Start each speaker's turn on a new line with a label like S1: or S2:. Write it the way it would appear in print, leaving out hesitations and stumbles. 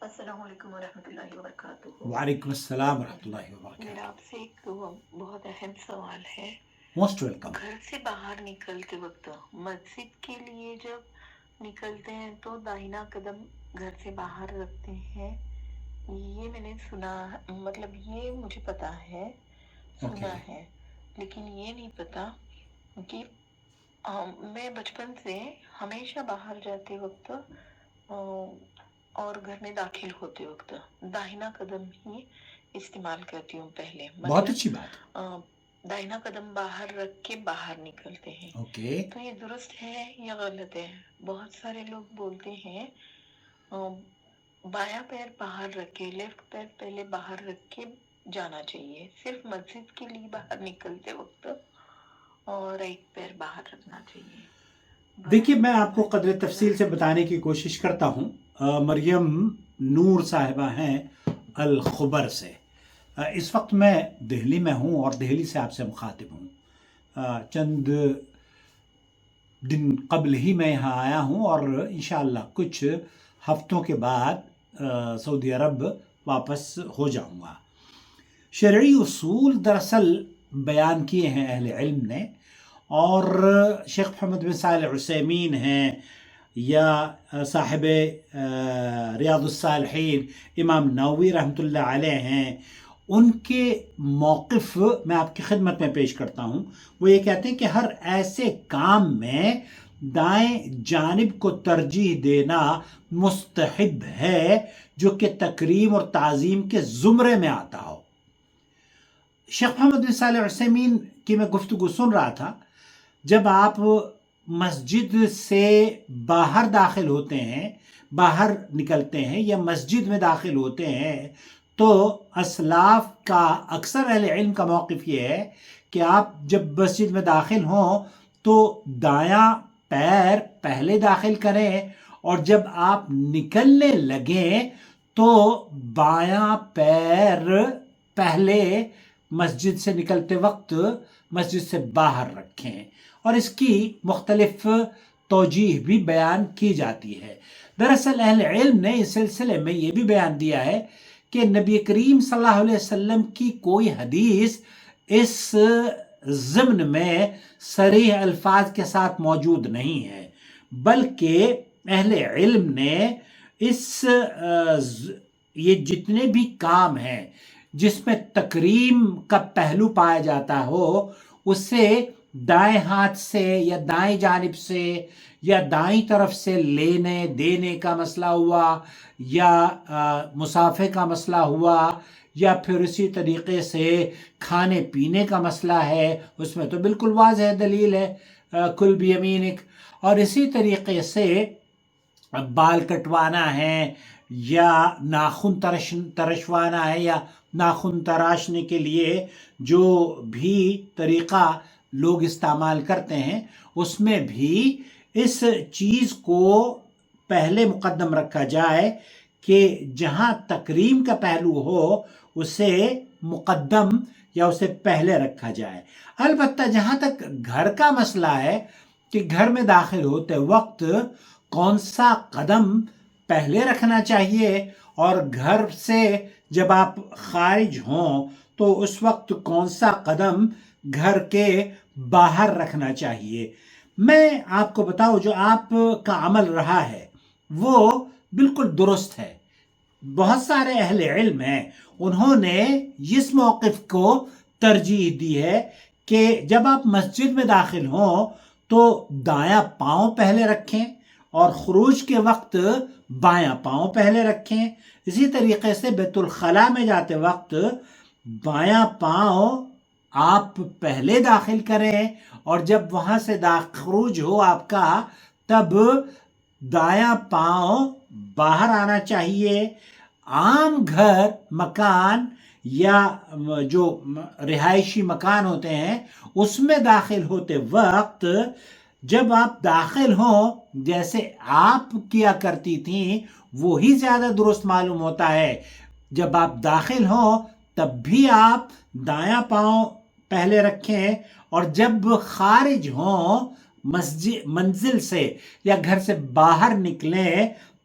S1: السلام علیکم ورحمۃ اللہ وبرکاتہ۔
S2: وعلیکم السلام ورحمۃ اللہ
S1: میرا
S2: وبرکاتہ۔
S1: آپ سے ایک بہت اہم سوال ہے۔
S2: Most welcome.
S1: گھر سے باہر نکلتے وقت مسجد کے لیے جب نکلتے ہیں تو داہنا قدم گھر سے باہر رکھتے ہیں، یہ میں نے سنا، مطلب یہ مجھے پتا ہے، سنا ہے، لیکن یہ نہیں پتا کہ میں بچپن سے ہمیشہ باہر جاتے وقت اور گھر میں داخل ہوتے وقت داہنا قدم ہی استعمال کرتی ہوں پہلے،
S2: بہت اچھی بات۔
S1: داہنا قدم باہر رکھ کے باہر نکلتے ہیں۔ تو یہ درست ہے یا غلط ہے؟ بہت سارے لوگ بولتے ہیں بایاں پیر باہر رکھ کے، لیفٹ پیر پہلے باہر رکھ کے جانا چاہیے، صرف مسجد کے لیے باہر نکلتے وقت اور رائٹ پیر باہر رکھنا چاہیے۔
S2: دیکھیے، میں آپ کو قدر تفصیل سے بتانے کی کوشش کرتا ہوں۔ مریم نور صاحبہ ہیں الخبر سے۔ اس وقت میں دہلی میں ہوں اور دہلی سے آپ سے مخاطب ہوں۔ چند دن قبل ہی میں یہاں آیا ہوں اور انشاءاللہ کچھ ہفتوں کے بعد سعودی عرب واپس ہو جاؤں گا۔ شرعی اصول دراصل بیان کیے ہیں اہل علم نے، اور شیخ محمد بن صالح العثیمین ہیں یا صاحب ریاض الصالحین امام نووی رحمۃ اللہ علیہ ہیں، ان کے موقف میں آپ کی خدمت میں پیش کرتا ہوں۔ وہ یہ کہتے ہیں کہ ہر ایسے کام میں دائیں جانب کو ترجیح دینا مستحب ہے جو کہ تکریم اور تعظیم کے زمرے میں آتا ہو۔ شیخ محمد بن صالح العثیمین کی میں گفتگو سن رہا تھا۔ جب آپ مسجد سے باہر داخل ہوتے ہیں، باہر نکلتے ہیں یا مسجد میں داخل ہوتے ہیں، تو اسلاف کا، اکثر اہل علم کا موقف یہ ہے کہ آپ جب مسجد میں داخل ہوں تو دایاں پیر پہلے داخل کریں، اور جب آپ نکلنے لگیں تو بایاں پیر پہلے مسجد سے نکلتے وقت مسجد سے باہر رکھیں، اور اس کی مختلف توجیہ بھی بیان کی جاتی ہے۔ دراصل اہل علم نے اس سلسلے میں یہ بھی بیان دیا ہے کہ نبی کریم صلی اللہ علیہ وسلم کی کوئی حدیث اس ضمن میں صریح الفاظ کے ساتھ موجود نہیں ہے، بلکہ اہل علم نے یہ جتنے بھی کام ہیں جس میں تکریم کا پہلو پایا جاتا ہو، اسے دائیں ہاتھ سے یا دائیں جانب سے یا دائیں طرف سے لینے دینے کا مسئلہ ہوا، یا مسافے کا مسئلہ ہوا، یا پھر اسی طریقے سے کھانے پینے کا مسئلہ ہے، اس میں تو بالکل واضح دلیل ہے کل بیمینک۔ اور اسی طریقے سے بال کٹوانا ہے یا ناخن ترشوانا ہے، یا ناخن تراشنے کے لیے جو بھی طریقہ لوگ استعمال کرتے ہیں، اس میں بھی اس چیز کو پہلے مقدم رکھا جائے کہ جہاں تکریم کا پہلو ہو اسے مقدم یا اسے پہلے رکھا جائے۔ البتہ جہاں تک گھر کا مسئلہ ہے کہ گھر میں داخل ہوتے وقت کون سا قدم پہلے رکھنا چاہیے، اور گھر سے جب آپ خارج ہوں تو اس وقت کون سا قدم گھر کے باہر رکھنا چاہیے، میں آپ کو بتاؤں جو آپ کا عمل رہا ہے وہ بالکل درست ہے۔ بہت سارے اہل علم ہیں، انہوں نے اس موقف کو ترجیح دی ہے کہ جب آپ مسجد میں داخل ہوں تو دایاں پاؤں پہلے رکھیں اور خروج کے وقت بایاں پاؤں پہلے رکھیں۔ اسی طریقے سے بیت الخلاء میں جاتے وقت بایاں پاؤں آپ پہلے داخل کریں، اور جب وہاں سے خروج ہو آپ کا تب دایاں پاؤں باہر آنا چاہیے۔ عام گھر، مکان یا جو رہائشی مکان ہوتے ہیں اس میں داخل ہوتے وقت جب آپ داخل ہوں جیسے آپ کیا کرتی تھیں وہی زیادہ درست معلوم ہوتا ہے۔ جب آپ داخل ہوں تب بھی آپ دایاں پاؤں پہلے رکھیں، اور جب خارج ہوں منزل سے یا گھر سے باہر نکلیں